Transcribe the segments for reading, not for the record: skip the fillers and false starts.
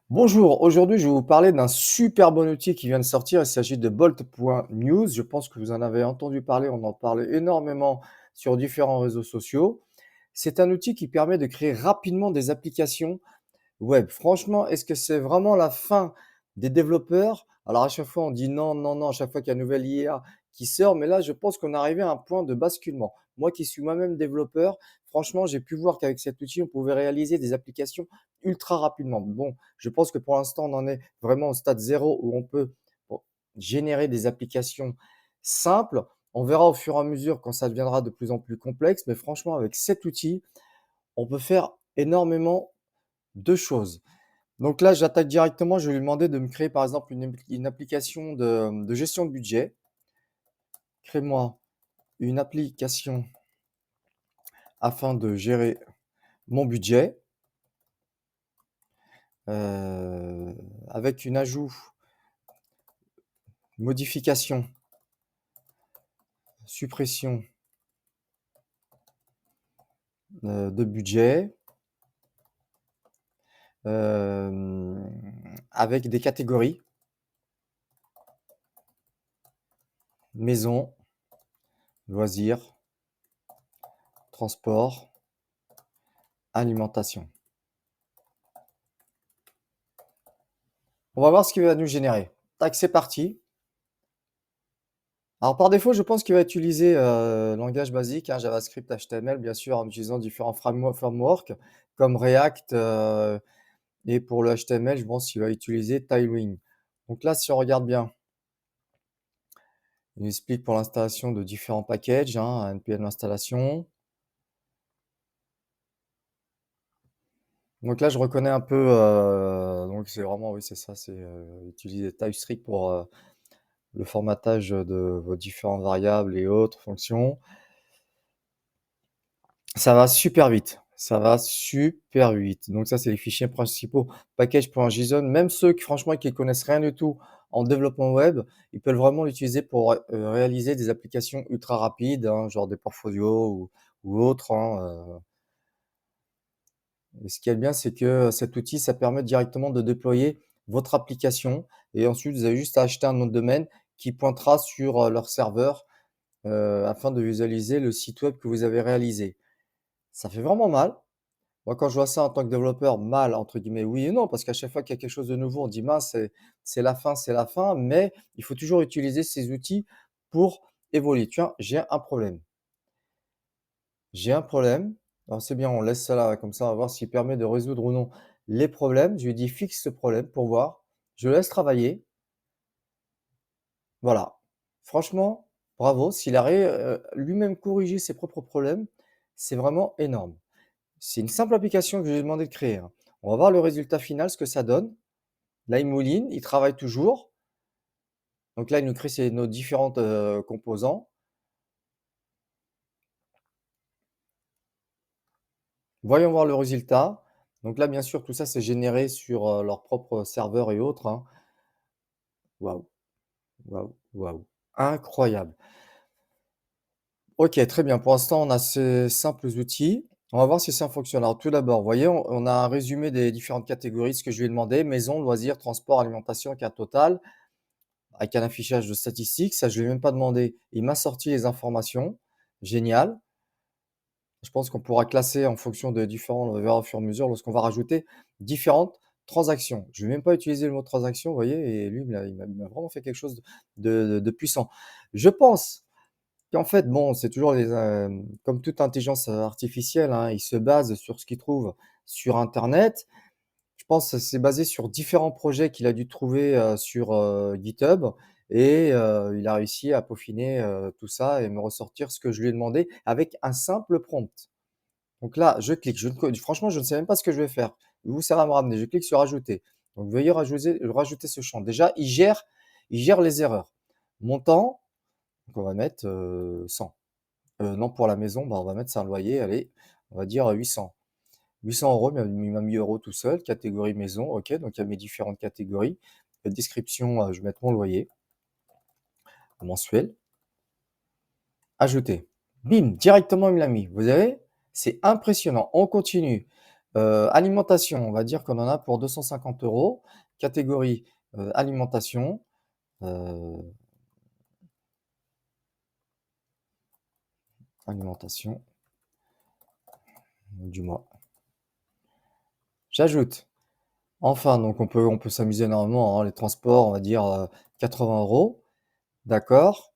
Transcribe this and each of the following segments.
Bonjour, aujourd'hui je vais vous parler d'un super bon outil qui vient de sortir. Il s'agit de Bolt.news. Je pense que vous en avez entendu parler, on en parle énormément sur différents réseaux sociaux. C'est un outil qui permet de créer rapidement des applications web. Franchement, est-ce que c'est vraiment la fin des développeurs? Alors à chaque fois on dit non, non, non, à chaque fois qu'il y a une nouvelle IA qui sort, mais là je pense qu'on est arrivé à un point de basculement. Moi qui suis moi-même développeur, franchement, j'ai pu voir qu'avec cet outil, on pouvait réaliser des applications ultra rapidement. Bon, je pense que pour l'instant, on en est vraiment au stade zéro où on peut bon, générer des applications simples. On verra au fur et à mesure quand ça deviendra de plus en plus complexe, mais franchement, avec cet outil, on peut faire énormément de choses. Donc là, j'attaque directement, je vais lui demander de me créer par exemple une application de gestion de budget. Crée-moi une application afin de gérer mon budget, avec une ajout, modification, suppression, de budget, avec des catégories, maison, loisirs, transport, alimentation. On va voir ce qu'il va nous générer. Tac, c'est parti. Alors par défaut, je pense qu'il va utiliser, langage basique, hein, JavaScript, HTML, bien sûr, en utilisant différents frameworks comme React, et pour le HTML, je pense qu'il va utiliser Tailwind. Donc là, si on regarde bien, il explique pour l'installation de différents packages, hein, npm installation. Donc là, je reconnais un peu, donc c'est vraiment oui, c'est ça, c'est, utiliser TypeScript pour, le formatage de vos différentes variables et autres fonctions. Ça va super vite, ça va super vite. Donc ça, c'est les fichiers principaux package.json. Même ceux qui franchement qui connaissent rien du tout en développement web, ils peuvent vraiment l'utiliser pour, réaliser des applications ultra rapides, hein, genre des portfolios ou autres, hein. Et ce qui est bien, c'est que cet outil, ça permet directement de déployer votre application et ensuite vous avez juste à acheter un nom de domaine qui pointera sur, leur serveur, afin de visualiser le site web que vous avez réalisé. Ça fait vraiment mal. Moi, quand je vois ça en tant que développeur, «mal» entre guillemets, oui et non, parce qu'à chaque fois qu'il y a quelque chose de nouveau, on dit: «Mince, c'est la fin», mais il faut toujours utiliser ces outils pour évoluer. Tiens, j'ai un problème, alors c'est bien, on laisse ça là, comme ça, on va voir s'il permet de résoudre ou non les problèmes. Je lui dis: «Fixe ce problème» pour voir. Je le laisse travailler, voilà. Franchement, bravo, s'il a lui-même corrigé ses propres problèmes, c'est vraiment énorme. C'est une simple application que je lui ai demandé de créer, hein. On va voir le résultat final, ce que ça donne. Là, il mouline, il travaille toujours. Donc là, il nous crée nos différentes, composants. Voyons voir le résultat. Donc là, bien sûr, tout ça, c'est généré sur, leur propre serveur et autres, hein. Waouh, waouh, waouh, incroyable. OK, très bien. Pour l'instant, on a ces simples outils. On va voir si ça fonctionne. Alors tout d'abord, vous voyez, on a un résumé des différentes catégories, ce que je lui ai demandé: maison, loisirs, transport, alimentation, carte totale, avec un affichage de statistiques. Ça, je lui ai même pas demandé. Il m'a sorti les informations. Génial. Je pense qu'on pourra classer en fonction de différents, on le verra au fur et à mesure lorsqu'on va rajouter différentes transactions. Je vais même pas utiliser le mot transaction, vous voyez? Et lui, il m'a vraiment fait quelque chose de puissant. Je pense qu'en fait, bon, c'est toujours comme toute intelligence, artificielle, hein, il se base sur ce qu'il trouve sur internet. Je pense que c'est basé sur différents projets qu'il a dû trouver, sur, GitHub et il a réussi à peaufiner, tout ça et me ressortir ce que je lui ai demandé avec un simple prompt. Donc là, je clique, je ne co franchement, je ne sais même pas ce que je vais faire, où ça va me ramener. Je clique sur ajouter. Donc veuillez rajouter ce champ. Déjà, il gère les erreurs. Montant, donc on va mettre, 100. Non, pour la maison, bah, on va mettre c'est un loyer, allez, on va dire, 800. 800 €, il m'a mis euros tout seul, catégorie maison, OK, donc il y a mes différentes catégories. Description, je vais mettre mon loyer mensuel, ajouter. Bim, directement il me l'a mis. Vous avez? C'est impressionnant. On continue. Alimentation, on va dire qu'on en a pour 250 €. Catégorie, alimentation, heu, alimentation du mois. J'ajoute. Enfin, donc on peut s'amuser énormément, hein, les transports, on va dire, 80 €. D'accord.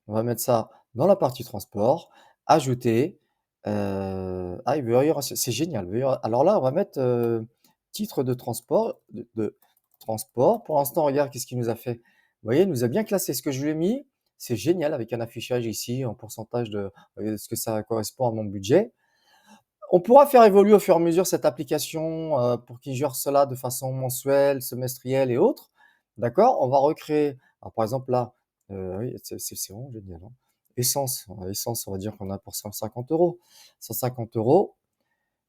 On va mettre ça dans la partie transport, ajouter, ah, il veut y avoir c'est génial, il veut y avoir alors là, on va mettre, titre de transport. Pour l'instant, regarde qu'est-ce qu'il nous a fait. Vous voyez, il nous a bien classé ce que je lui ai mis, c'est génial avec un affichage ici en pourcentage de, ce que ça correspond à mon budget. On pourra faire évoluer au fur et à mesure cette application, pour qu'il gère cela de façon mensuelle, semestrielle et autres. D'accord? On va recréer alors par exemple là, oui, c'est vraiment génial, hein. Essence, essence, on va dire qu'on a pour 150 €. 150 €,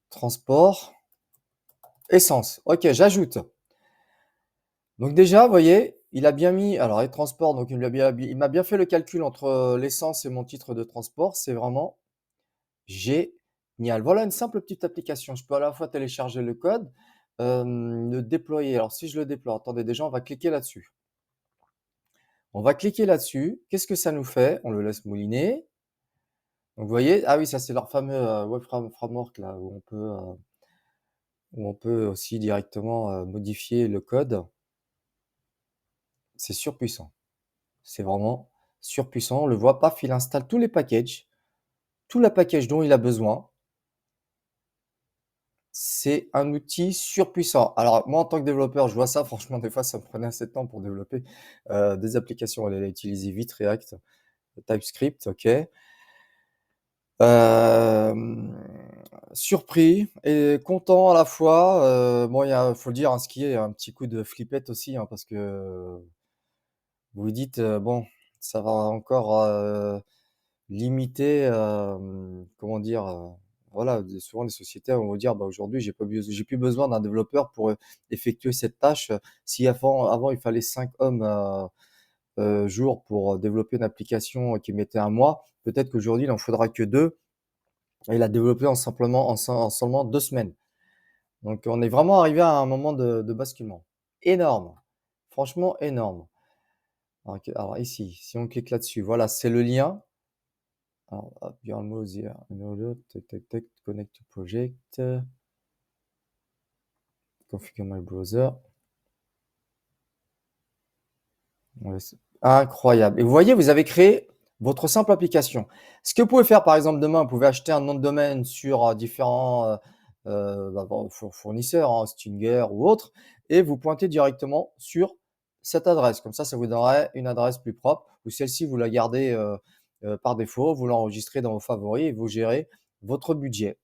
transport, essence. OK, j'ajoute. Donc déjà, vous voyez, il a bien mis alors les transports, donc il m'a bien fait le calcul entre, l'essence et mon titre de transport. C'est vraiment génial. Voilà une simple petite application. Je peux à la fois télécharger le code, le déployer. Alors si je le déploie, attendez déjà on va cliquer là-dessus. On va cliquer là-dessus. Qu'est-ce que ça nous fait? On le laisse mouliner. Donc vous voyez, ah oui, ça c'est leur fameux, web framework là où on peut aussi directement, modifier le code. C'est surpuissant. C'est vraiment surpuissant. On le voit, paf, il installe tous les packages, tout le package dont il a besoin. C'est un outil surpuissant. Alors moi, en tant que développeur, je vois ça, franchement, des fois, ça me prenait assez de temps pour développer, des applications. Elle a utilisé vite React, TypeScript, OK. Hem, Surpris et content à la fois, bon, faut le dire, hein, ce qui est un petit coup de flippette aussi, hein, parce que vous vous dites, «Bon, ça va encore, limiter, comment dire? Voilà, souvent les sociétés vont vous dire: «Bah, aujourd'hui, j'ai plus besoin d'un développeur pour, effectuer cette tâche». Si avant il fallait 5 hommes, jour pour, développer une application qui mettait un mois, peut-être qu'aujourd'hui il en faudra que 2 et la développer en seulement 2 semaines. Donc on est vraiment arrivé à un moment de basculement. Énorme, franchement énorme. Alors ici, si on clique là-dessus, voilà, c'est le lien. Alors hop, Your mouse here, download, tac, tac, tac, connect to project, configure my browser. Ouais, c'est incroyable et vous voyez, vous avez créé votre simple application. Ce que vous pouvez faire, par exemple, demain, vous pouvez acheter un nom de domaine sur, différents, bah, bon, fournisseurs, hein, Stinger ou autres et vous pointez directement sur cette adresse. Comme ça vous donnerait une adresse plus propre ou celle-ci, vous la gardez, par défaut, vous l'enregistrez dans vos favoris et vous gérez votre budget.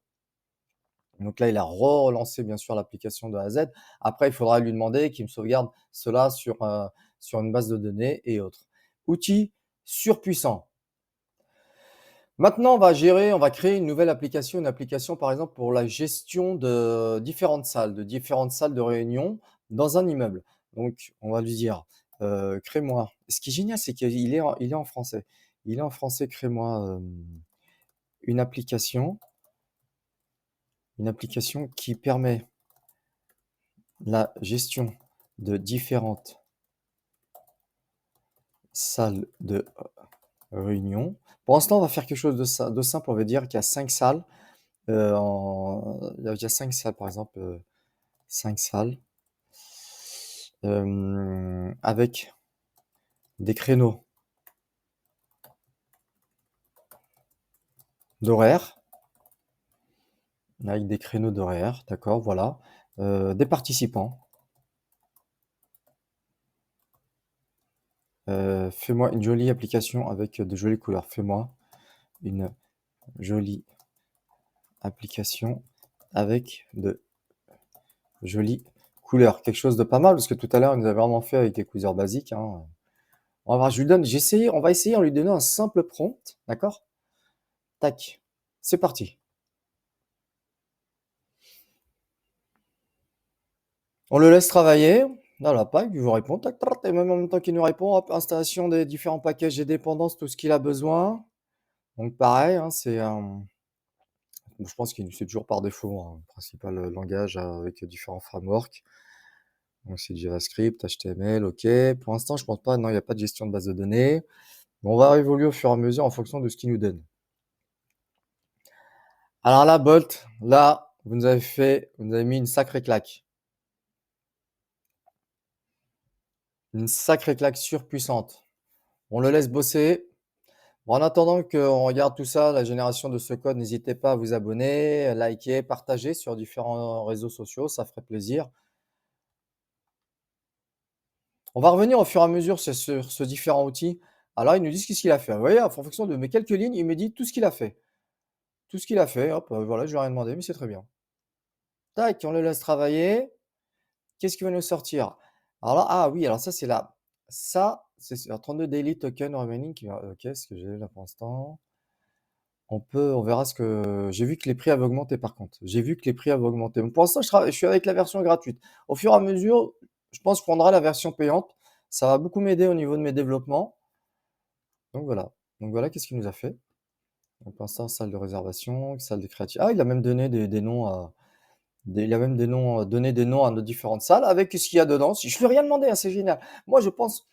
Donc là, il a relancé bien sûr l'application de A à Z. Après, il faudra lui demander qu'il me sauvegarde cela sur une base de données et autres. Outil surpuissant. Maintenant, on va créer une application par exemple pour la gestion de différentes salles de réunion dans un immeuble. Donc on va lui dire, crée-moi ce qui est génial, c'est qu'il est en français. Il est en français, crée-moi, une application une application qui permet la gestion de différentes salles de réunion. Pour l'instant, on va faire quelque chose de simple. On va dire qu'il y a 5 salles, il y a 5 salles, par exemple, 5 salles, avec des créneaux d'horaire, d'accord, voilà, des participants. Fais-moi une jolie application avec de jolies couleurs. Fais-moi une jolie application avec de jolies couleurs. Quelque chose de pas mal parce que tout à l'heure, il nous avait vraiment fait avec des couleurs basiques, hein. On va essayer en lui donnant un simple prompt, d'accord? Tac, c'est parti. On le laisse travailler. Voilà, pac, il vous répond, tac, tac, et même en même temps qu'il nous répond, hop, installation des différents packages et dépendances, tout ce qu'il a besoin. Donc pareil, hein, Bon, je pense qu'il c'est toujours par défaut, hein, principal, langage, avec différents frameworks. Donc c'est JavaScript, HTML, OK. Pour l'instant, je pense pas, non, il y a pas de gestion de base de données. Mais on va évoluer au fur et à mesure en fonction de ce qu'il nous donne. Alors là, Bolt, là, vous nous avez mis une sacrée claque. Une sacrée claque surpuissante. On le laisse bosser. Bon, en attendant qu'on regarde tout ça, la génération de ce code, n'hésitez pas à vous abonner, liker, partager sur différents réseaux sociaux, ça ferait plaisir. On va revenir au fur et à mesure sur ce différent outil. Alors, il nous dit ce qu'il a fait. Vous voyez, en fonction de mes quelques lignes, il me dit tout ce qu'il a fait. Tout ce qu'il a fait, hop, voilà, je lui ai rien demandé, mais c'est très bien. Tac, on le laisse travailler. Qu'est-ce qu'il va nous sortir? Alors là, ah oui, alors ça, c'est là. Ça, c'est sur 32 daily token remaining qui va OK, ce que j'ai là pour l'instant. On verra ce que j'ai vu que les prix avaient augmenté par contre. J'ai vu que les prix avaient augmenté. Donc pour l'instant, je suis avec la version gratuite. Au fur et à mesure, je pense que je prendrai la version payante. Ça va beaucoup m'aider au niveau de mes développements. Donc voilà. Donc voilà, qu'est-ce qu'il nous a fait. Donc pour l'instant, salle de réservation, salle de créative. Ah, il a même donné des noms à il a même des noms, donné des noms à nos différentes salles avec ce qu'il y a dedans. Si je lui ai rien demandé, hein, c'est génial. Moi, je pense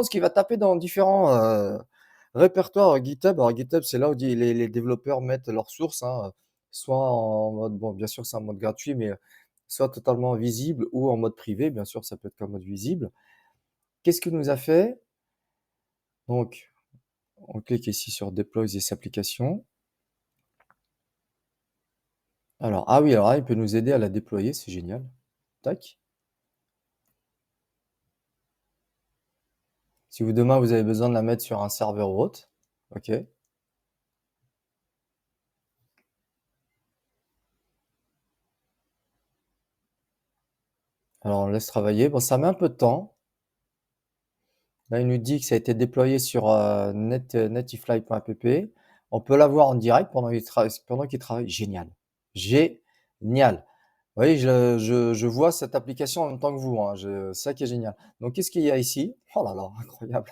qu'il va taper dans différents, répertoires GitHub. Alors GitHub, c'est là où les développeurs mettent leurs sources, hein, soit en mode bon, bien sûr, c'est en mode gratuit, mais, soit totalement visible ou en mode privé. Bien sûr, ça peut être qu'en mode visible. Qu'est-ce qu'il nous a fait? Donc, on clique ici sur Deploy this application. Alors, ah oui, alors là, il peut nous aider à la déployer, c'est génial. Tac. Si vous demain vous avez besoin de la mettre sur un serveur ou autre, OK. Alors on laisse travailler. Bon, ça met un peu de temps. Là, il nous dit que ça a été déployé sur, netifly.app. On peut l'avoir en direct pendant qu'il travaille. Génial, génial. Vous voyez, je vois cette application en même temps que vous, hein, c'est ça qui est génial. Donc qu'est-ce qu'il y a ici? Oh là là, incroyable.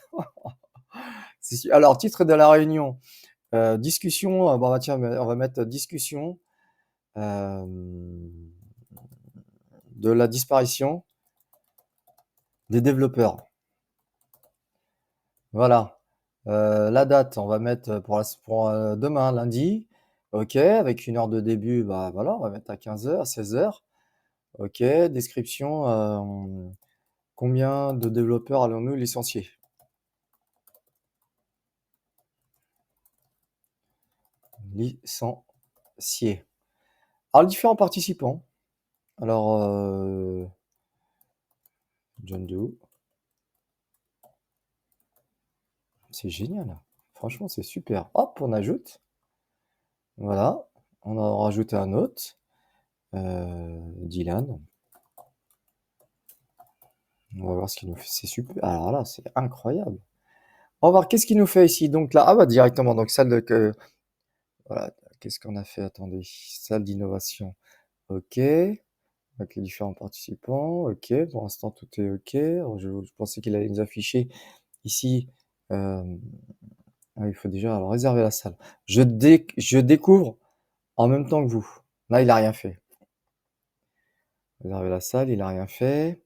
Alors titre de la réunion, discussion, bon, bah, tiens, on va mettre discussion, hem, de la disparition des développeurs. Voilà, la date, on va mettre, pour demain, lundi. OK, avec une heure de début, bah, voilà, on va mettre à 15 h, 16 h. OK, description, combien de développeurs allons-nous licencier? Licencier. Alors les différents participants, alors, John Doe, c'est génial. Franchement, c'est super. Hop, on ajoute. Voilà, on en rajoute un autre, Dylan. On va voir ce qu'il nous fait. C'est super. Alors là, c'est incroyable. On va voir qu'est-ce qu'il nous fait ici. Donc là, ah bah directement, donc salle de voilà, qu'est-ce qu'on a fait? Attendez, salle d'innovation. OK, avec les différents participants. OK, pour l'instant, tout est OK. Alors je pensais qu'il allait nous afficher ici, hem, ah, il faut déjà alors réserver la salle. Je découvre en même temps que vous. Là, il a rien fait. Réserver la salle, il a rien fait.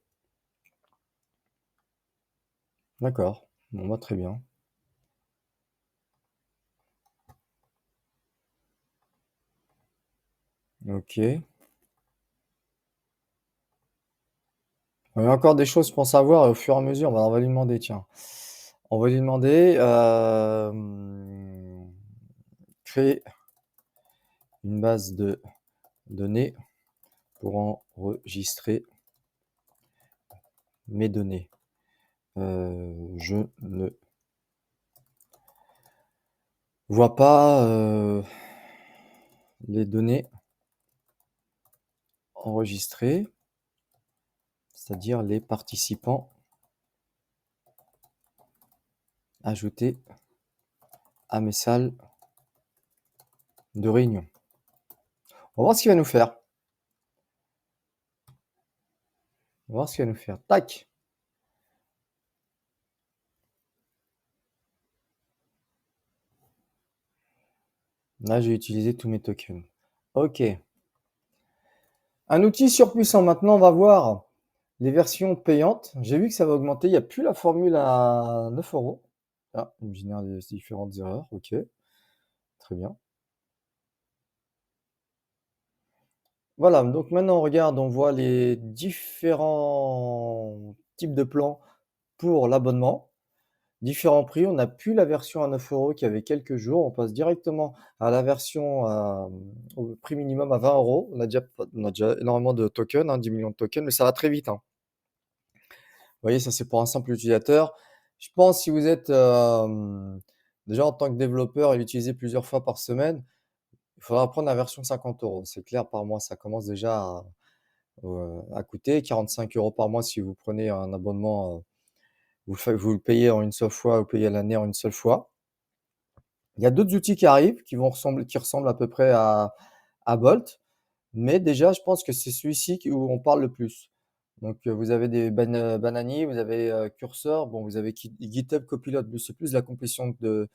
D'accord. Bon, bah, très bien. OK. Il y a encore des choses pour savoir et au fur et à mesure, bah, on va lui demander, tiens. On va lui demander, créer une base de données pour enregistrer mes données. Je ne vois pas, les données enregistrées, c'est-à-dire les participants ajoutés à mes salles de réunion. On va voir ce qu'il va nous faire. On va voir ce qu'il va nous faire. Tac! Là, j'ai utilisé tous mes tokens. OK. Un outil surpuissant. Maintenant, on va voir les versions payantes. J'ai vu que ça va augmenter. Il y a plus la formule à 9 €. Ah, il me génère des différentes erreurs. OK, très bien. Voilà, donc maintenant on regarde, on voit les différents types de plans pour l'abonnement. Différents prix, on n'a plus la version à 9 € qu'il y avait quelques jours. On passe directement à la version, au prix minimum à 20 €. On a déjà énormément de tokens, hein, 10 millions de tokens, mais ça va très vite, hein. Vous voyez, ça, c'est pour un simple utilisateur. Je pense si vous êtes, déjà en tant que développeur et l'utiliser plusieurs fois par semaine, il faudra prendre la version 50 €. C'est clair, par mois, ça commence déjà à coûter. 45 € par mois si vous prenez un abonnement, vous le payez en une seule fois, vous payez l'année en une seule fois. Il y a d'autres outils qui arrivent, qui ressemblent à peu près à Bolt, mais déjà, je pense que c'est celui-ci où on parle le plus. Donc, vous avez des Banani, vous avez, Cursor, bon, vous avez GitHub Copilot, mais c'est plus de la complétion de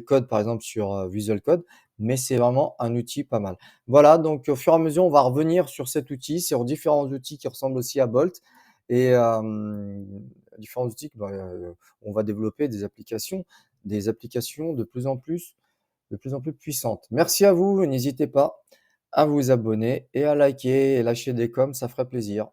code, par exemple sur, Visual Code, mais c'est vraiment un outil pas mal. Voilà, donc au fur et à mesure, on va revenir sur cet outil, sur différents outils qui ressemblent aussi à Bolt et différents outils que, on va développer des applications de plus en plus puissantes. Merci à vous, n'hésitez pas à vous abonner et à liker et lâcher des coms, ça ferait plaisir.